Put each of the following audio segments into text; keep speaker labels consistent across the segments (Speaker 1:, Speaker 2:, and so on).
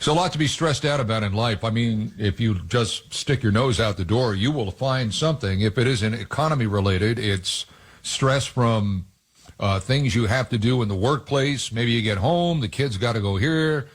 Speaker 1: There's a lot to be stressed out about in life. I mean, if you just stick your nose out the door, you will find something. If it isn't economy related, it's stress from things you have to do in the workplace. Maybe you get home, the kids got to go here,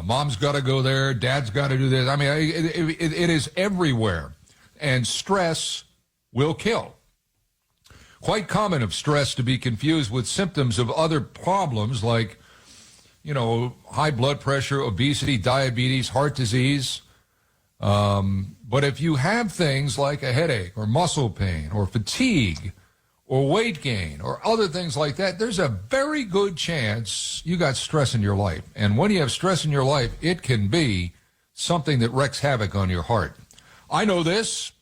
Speaker 1: mom's got to go there, dad's got to do this. I mean, it is everywhere. And stress will kill. Quite common of stress to be confused with symptoms of other problems like, high blood pressure, obesity, diabetes, heart disease. But if you have things like a headache or muscle pain or fatigue or weight gain or other things like that, there's a very good chance you got stress in your life. And when you have stress in your life, it can be something that wreaks havoc on your heart. I know this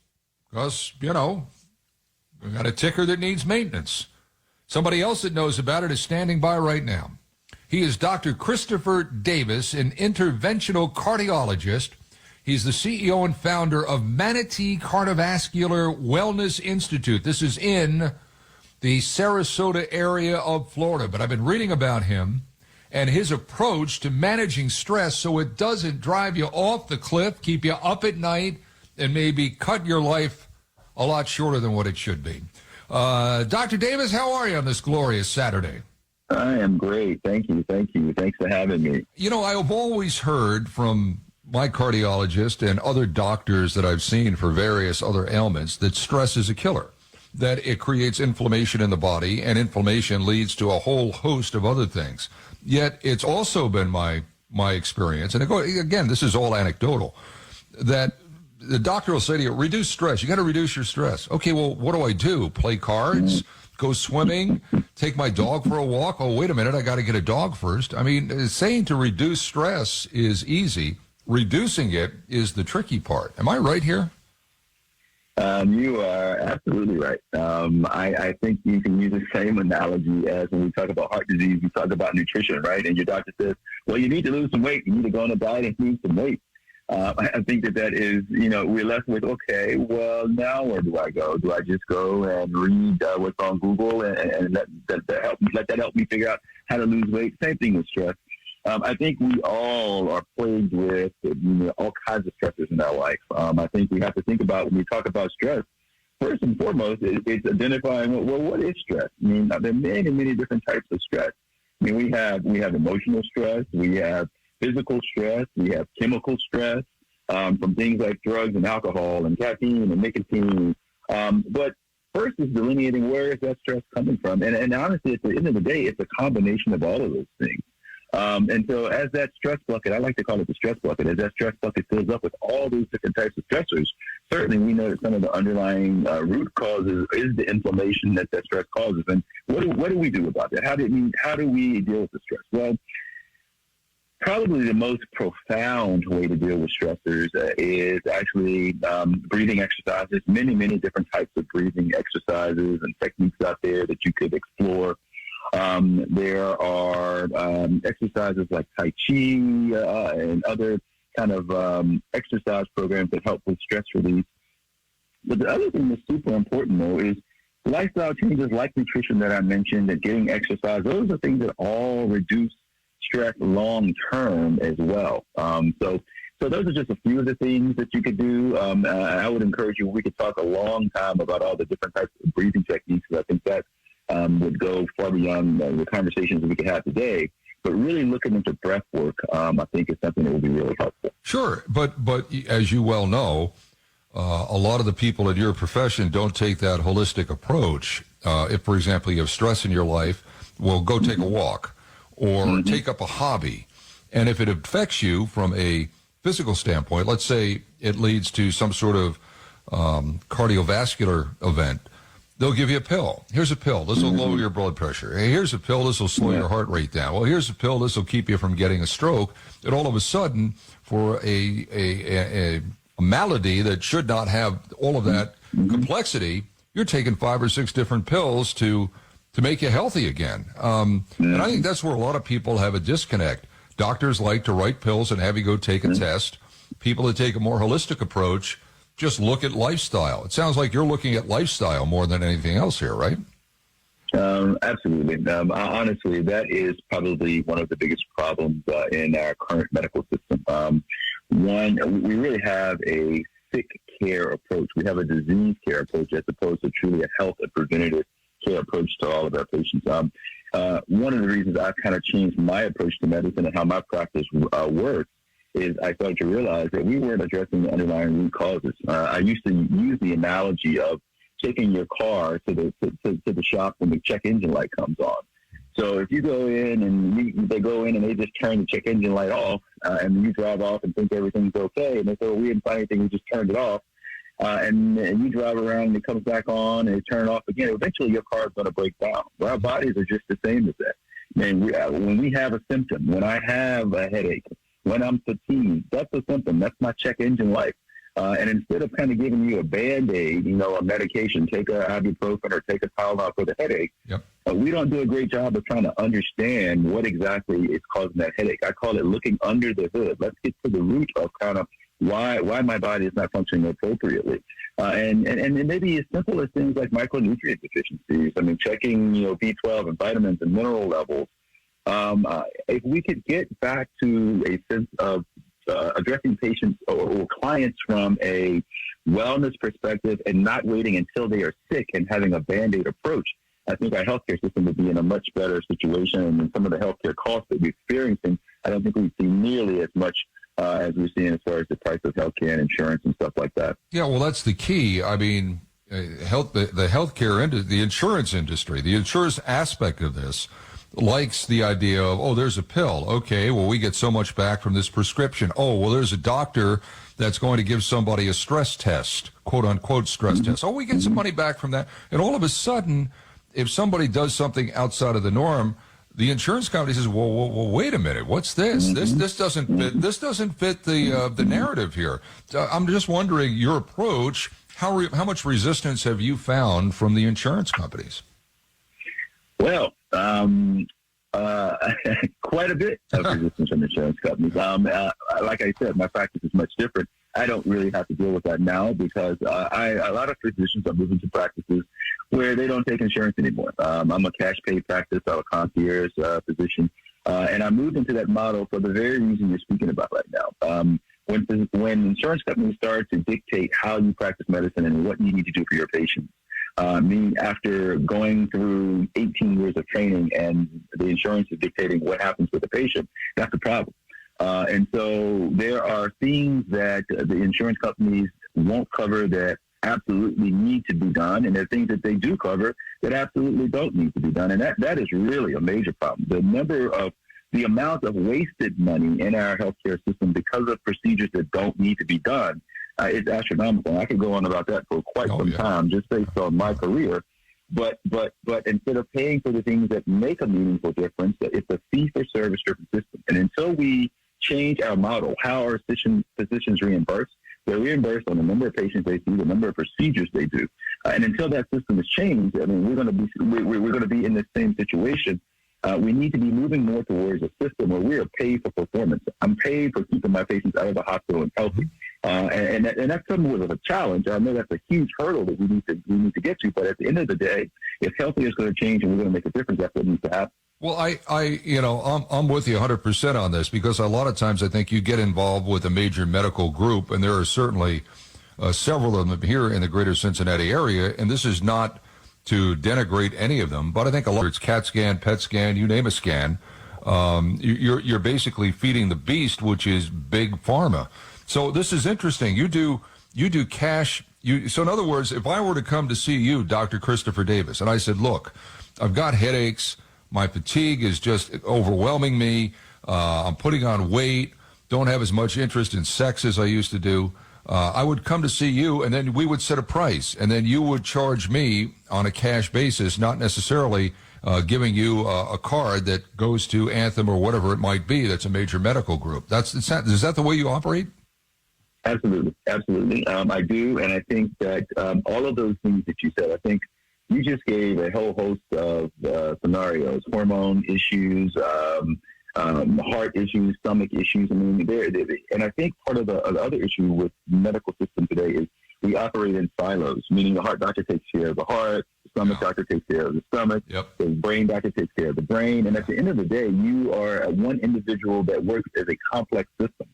Speaker 1: because, we got a ticker that needs maintenance. Somebody else that knows about it is standing by right now. He is Dr. Christopher Davis, an interventional cardiologist. He's the CEO and founder of Manatee Cardiovascular Wellness Institute. This is in the Sarasota area of Florida. But I've been reading about him and his approach to managing stress so it doesn't drive you off the cliff, keep you up at night, and maybe cut your life a lot shorter than what it should be. Dr. Davis, how are you on this glorious Saturday?
Speaker 2: I am great. Thank you. Thanks for having me.
Speaker 1: I've always heard from my cardiologist and other doctors that I've seen for various other ailments that stress is a killer, that it creates inflammation in the body, and inflammation leads to a whole host of other things. Yet it's also been my experience, and again, this is all anecdotal, that the doctor will say to you, reduce stress. You got to reduce your stress. Okay, well, what do I do? Play cards? Go swimming? Take my dog for a walk? Oh, wait a minute, I got to get a dog first. I mean, saying to reduce stress is easy. Reducing it is the tricky part. Am I right here?
Speaker 2: You are absolutely right. I think you can use the same analogy as when we talk about heart disease, we talk about nutrition, right? And your doctor says, well, you need to lose some weight. You need to go on a diet and lose some weight. I think that is, we're left with, okay, well, now where do I go? Do I just go and read what's on Google and let that help me figure out how to lose weight? Same thing with stress. I think we all are plagued with all kinds of stressors in our life. I think we have to think about, when we talk about stress, first and foremost, it's identifying, well, what is stress? I mean, there are many, many different types of stress. I mean, we have emotional stress, we have physical stress, we have chemical stress from things like drugs and alcohol and caffeine and nicotine. But first is delineating where is that stress coming from. And honestly, at the end of the day, it's a combination of all of those things. And so as that stress bucket, I like to call it the stress bucket, as that stress bucket fills up with all those different types of stressors, certainly we know that some of the underlying root causes is the inflammation that stress causes. And what do we do about that? How do we deal with the stress? Well, probably the most profound way to deal with stressors is actually breathing exercises, many, many different types of breathing exercises and techniques out there that you could explore. There are exercises like Tai Chi and other kind of exercise programs that help with stress relief. But the other thing that's super important, though, is lifestyle changes like nutrition that I mentioned and getting exercise. Those are things that all reduce stress long term as well. So those are just a few of the things that you could do. I would encourage you, we could talk a long time about all the different types of breathing techniques. I think that would go far beyond the conversations that we could have today. But really looking into breath work, I think is something that would be really helpful.
Speaker 1: Sure, but as you well know, a lot of the people in your profession don't take that holistic approach. If, for example, you have stress in your life, well, go take a walk or take up a hobby. And if it affects you from a physical standpoint, let's say it leads to some sort of cardiovascular event, they'll give you a pill. Here's a pill. This will lower your blood pressure. Hey, here's a pill. This will slow your heart rate down. Well, here's a pill. This will keep you from getting a stroke. And all of a sudden, for a malady that should not have all of that complexity, you're taking 5 or 6 different pills to make you healthy again. And I think that's where a lot of people have a disconnect. Doctors like to write pills and have you go take a test. People that take a more holistic approach just look at lifestyle. It sounds like you're looking at lifestyle more than anything else here, right?
Speaker 2: Absolutely. Honestly, that is probably one of the biggest problems in our current medical system. One, we really have a sick care approach. We have a disease care approach as opposed to truly a health and preventative care approach to all of our patients. One of the reasons I've kind of changed my approach to medicine and how my practice works is I started to realize that we weren't addressing the underlying root causes. I used to use the analogy of taking your car to the shop when the check engine light comes on. So if you go in and they go in and they just turn the check engine light off, and you drive off and think everything's okay, and they say, well, we didn't find anything, we just turned it off, and you drive around and it comes back on and it turns off again, eventually your car is going to break down. Well, our bodies are just the same as that. And when we have a symptom, when I have a headache, when I'm fatigued, that's a symptom. That's my check engine light. And instead of kind of giving you a Band-Aid, a medication, take a ibuprofen or take a Tylenol for the headache,
Speaker 1: yep.
Speaker 2: We don't do a great job of trying to understand what exactly is causing that headache. I call it looking under the hood. Let's get to the root of kind of why my body is not functioning appropriately. And maybe as simple as things like micronutrient deficiencies. I mean, checking, B12 and vitamins and mineral levels. If we could get back to a sense of addressing patients or clients from a wellness perspective and not waiting until they are sick and having a Band-Aid approach, I think our healthcare system would be in a much better situation. And some of the healthcare costs that we're experiencing, I don't think we've seen nearly as much as we're seeing as far as the price of healthcare and insurance and stuff like that.
Speaker 1: Yeah, well, that's the key. I mean, the healthcare the insurance industry, the insurance aspect of this likes the idea of, there's a pill. Okay, well, we get so much back from this prescription. Oh, well, there's a doctor that's going to give somebody a stress test, quote unquote stress test. Oh, we get some money back from that. And all of a sudden, if somebody does something outside of the norm, the insurance company says, well, wait a minute, what's this? This doesn't fit. This doesn't fit the narrative here. I'm just wondering your approach. How much resistance have you found from the insurance companies?
Speaker 2: Well, quite a bit of resistance from insurance companies. Like I said, my practice is much different. I don't really have to deal with that now because a lot of physicians are moving to practices where they don't take insurance anymore. I'm a cash pay practice, I'm a concierge physician, and I moved into that model for the very reason you're speaking about right now. When insurance companies start to dictate how you practice medicine and what you need to do for your patients, me, after going through 18 years of training and the insurance is dictating what happens with the patient, that's a problem. And so there are things that the insurance companies won't cover that absolutely need to be done, and there are things that they do cover that absolutely don't need to be done. And that is really a major problem. The amount of wasted money in our healthcare system because of procedures that don't need to be done is astronomical. I could go on about that for quite some time just based on my career. But instead of paying for the things that make a meaningful difference, it's a fee-for-service driven system. And until we change our model, how are physicians reimbursed? They're reimbursed on the number of patients they see, the number of procedures they do. And until that system is changed, I mean, we're going to be in the same situation. We need to be moving more towards a system where we are paid for performance. I'm paid for keeping my patients out of the hospital and healthy. And that's something with a challenge. I know that's a huge hurdle that we need to get to. But at the end of the day, if healthcare is going to change and we're going to make a difference, that's what needs to happen.
Speaker 1: Well, I'm with you 100% on this because a lot of times I think you get involved with a major medical group, and there are certainly several of them here in the greater Cincinnati area, and this is not to denigrate any of them, but I think a lot, it's CAT scan, PET scan, you name a scan, you're basically feeding the beast, which is big pharma. So this is interesting. You do cash. So in other words, if I were to come to see you, Dr. Christopher Davis, and I said, look, I've got headaches. My fatigue is just overwhelming me. I'm putting on weight. Don't have as much interest in sex as I used to do. I would come to see you, and then we would set a price, and then you would charge me on a cash basis, not necessarily giving you a card that goes to Anthem or whatever it might be. That's a major medical group. Is that the way you operate?
Speaker 2: Absolutely. I do, and I think that all of those things that you said, I think you just gave a whole host of scenarios: hormone issues, heart issues, stomach issues. I mean, and I think part of the other issue with the medical system today is we operate in silos, meaning the heart doctor takes care of the heart, the stomach doctor takes care of the stomach.
Speaker 1: Yep.
Speaker 2: The brain doctor takes care of the brain. And at the end of the day, you are one individual that works as a complex system.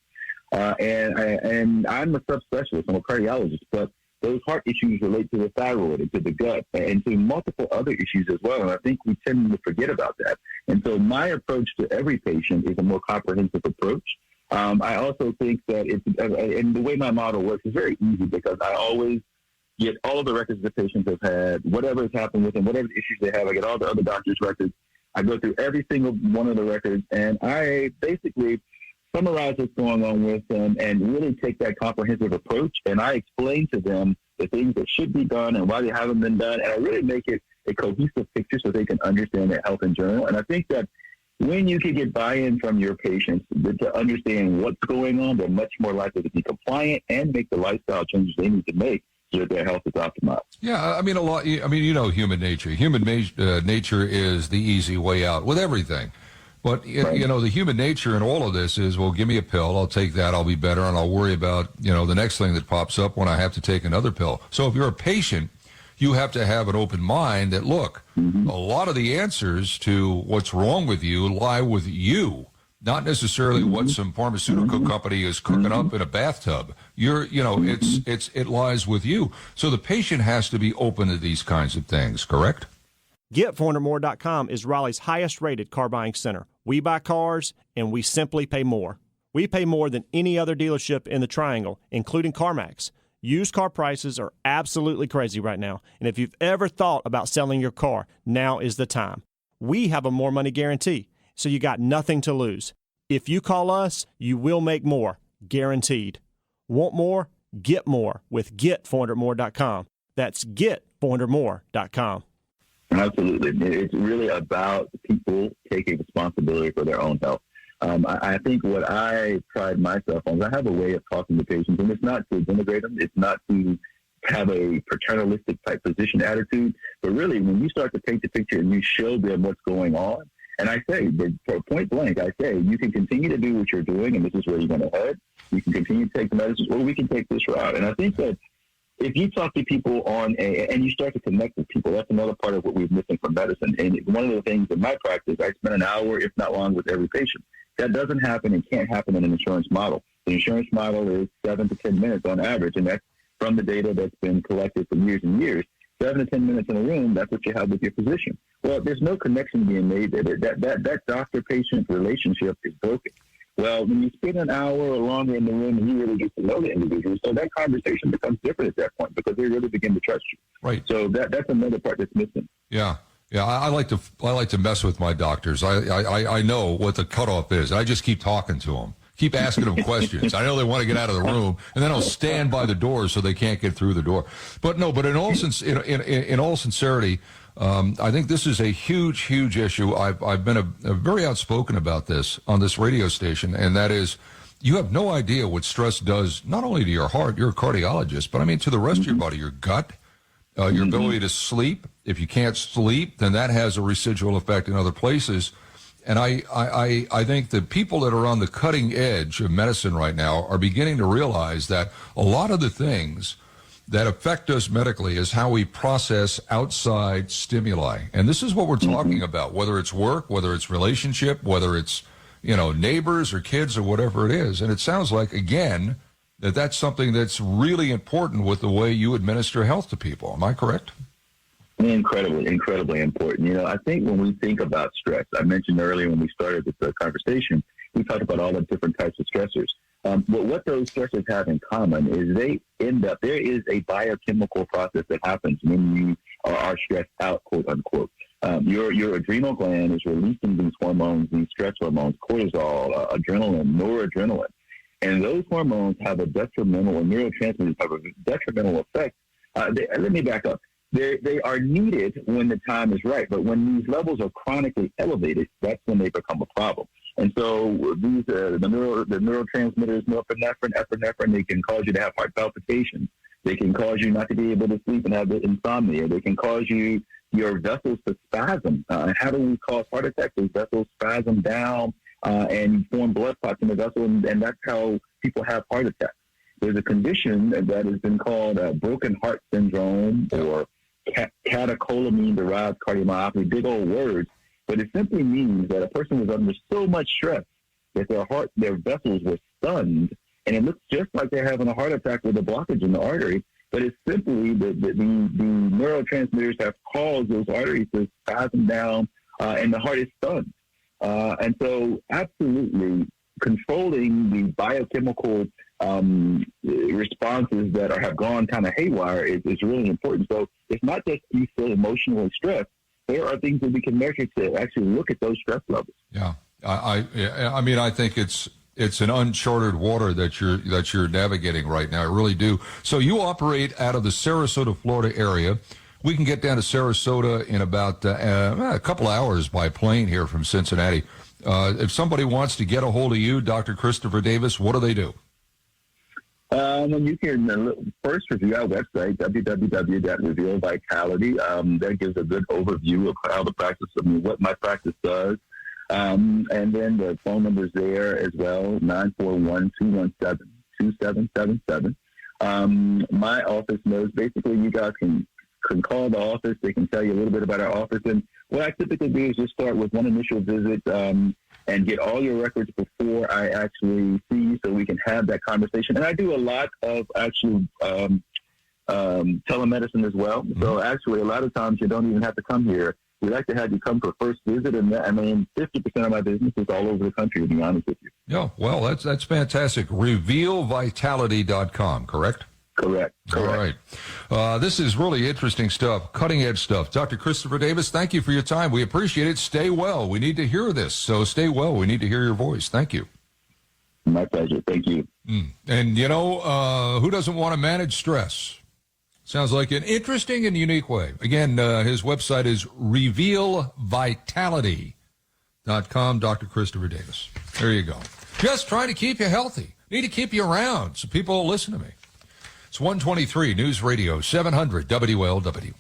Speaker 2: And I'm a subspecialist. I'm a cardiologist, but those heart issues relate to the thyroid and to the gut and to multiple other issues as well. And I think we tend to forget about that. And so my approach to every patient is a more comprehensive approach. I also think that and the way my model works is very easy because I always get all of the records the patients have had, whatever has happened with them, whatever issues they have. I get all the other doctors' records. I go through every single one of the records, and I basically summarize what's going on with them and really take that comprehensive approach. And I explain to them the things that should be done and why they haven't been done. And I really make it a cohesive picture so they can understand their health in general. And I think that when you can get buy-in from your patients to understand what's going on, they're much more likely to be compliant and make the lifestyle changes they need to make so that their health is optimized.
Speaker 1: Yeah, I mean, human nature. Human nature is the easy way out with everything. But, the human nature in all of this is, well, give me a pill, I'll take that, I'll be better, and I'll worry about, the next thing that pops up when I have to take another pill. So if you're a patient, you have to have an open mind that, look, a lot of the answers to what's wrong with you lie with you, not necessarily what some pharmaceutical company is cooking up in a bathtub. It lies with you. So the patient has to be open to these kinds of things, correct?
Speaker 3: Get400more.com is Raleigh's highest rated car buying center. We buy cars and we simply pay more. We pay more than any other dealership in the Triangle, including CarMax. Used car prices are absolutely crazy right now. And if you've ever thought about selling your car, now is the time. We have a more money guarantee, so you got nothing to lose. If you call us, you will make more, guaranteed. Want more? Get more with Get400more.com. That's Get400more.com.
Speaker 2: Absolutely. It's really about people taking responsibility for their own health. I think what I pride myself on is I have a way of talking to patients, and it's not to denigrate them. It's not to have a paternalistic type position attitude, but really when you start to paint the picture and you show them what's going on, and I say, for point blank, I say, you can continue to do what you're doing, and this is where you're going to head. You can continue to take the medicines, or we can take this route. And I think that if you talk to people and you start to connect with people, that's another part of what we're missing from medicine. And one of the things in my practice, I spend an hour, if not longer, with every patient. That doesn't happen and can't happen in an insurance model. The insurance model is 7 to 10 minutes on average, and that's from the data that's been collected for years and years. 7 to 10 minutes in a room, that's what you have with your physician. Well, there's no connection being made there. That doctor-patient relationship is broken. Well, when you spend an hour or longer in the room, you really get to know the individual. So that conversation becomes different at that point because they really begin to trust you.
Speaker 1: Right.
Speaker 2: So that's another part that's missing.
Speaker 1: Yeah. Yeah, I like to mess with my doctors. I know what the cutoff is. I just keep talking to them, keep asking them questions. I know they want to get out of the room, and then I'll stand by the door so they can't get through the door. But in all sincerity, I think this is a huge issue. I've been very outspoken about this on this radio station, and that is, you have no idea what stress does not only to your heart. You're a cardiologist, but I mean to the rest of your body, your gut. Your ability to sleep. If you can't sleep, then that has a residual effect in other places. And I think that people that are on the cutting edge of medicine right now are beginning to realize that a lot of the things that affect us medically is how we process outside stimuli. And this is what we're talking about, whether it's work, whether it's relationship, whether it's, neighbors or kids or whatever it is. And it sounds like, again, that's something that's really important with the way you administer health to people. Am I correct?
Speaker 2: Incredibly important. I think when we think about stress, I mentioned earlier when we started this conversation, we talked about all the different types of stressors. But what those stressors have in common is there is a biochemical process that happens when you are stressed out, quote unquote. Your adrenal gland is releasing these hormones, these stress hormones, cortisol, adrenaline, noradrenaline. And those hormones have a detrimental, and neurotransmitters have a detrimental effect. Let me back up. They are needed when the time is right, but when these levels are chronically elevated, that's when they become a problem. And so these the neurotransmitters, norepinephrine, epinephrine, they can cause you to have heart palpitations. They can cause you not to be able to sleep and have insomnia. They can cause your vessels to spasm. How do we cause heart attacks? Those vessels spasm down. And form blood clots in the vessel, and that's how people have heart attacks. There's a condition that has been called broken heart syndrome or catecholamine-derived cardiomyopathy, big old words, but it simply means that a person was under so much stress that their vessels were stunned, and it looks just like they're having a heart attack with a blockage in the artery, but it's simply the neurotransmitters have caused those arteries to spasm down, and the heart is stunned. And so absolutely controlling the biochemical responses that have gone kind of haywire is really important. So it's not just you feel emotionally stressed. There are things that we can measure to actually look at those stress levels.
Speaker 1: Yeah, I mean, I think it's an uncharted water that you're navigating right now. I really do. So you operate out of the Sarasota, Florida area. We can get down to Sarasota in about a couple hours by plane here from Cincinnati. If somebody wants to get a hold of you, Dr. Christopher Davis, what do they do?
Speaker 2: You can first review our website, www.revealvitality. That gives a good overview of how the practice, what my practice does. And then the phone number is there as well, 941-217-2777. My office knows, basically, you guys can call the office. They can tell you a little bit about our office. And what I typically do is just start with one initial visit and get all your records before I actually see you so we can have that conversation. And I do a lot of actually telemedicine as well. Mm-hmm. So actually, a lot of times you don't even have to come here. We like to have you come for a first visit, and 50% of my business is all over the country, to be honest with you.
Speaker 1: Yeah, well, that's fantastic. RevealVitality.com, correct?
Speaker 2: Correct.
Speaker 1: All right. This is really interesting stuff, cutting-edge stuff. Dr. Christopher Davis, thank you for your time. We appreciate it. Stay well. We need to hear this, so stay well. We need to hear your voice. Thank you.
Speaker 2: My pleasure. Thank you.
Speaker 1: And, who doesn't want to manage stress? Sounds like an interesting and unique way. Again, his website is RevealVitality.com, Dr. Christopher Davis. There you go. Just trying to keep you healthy. Need to keep you around so people will listen to me. It's 123 News Radio 700 WLW.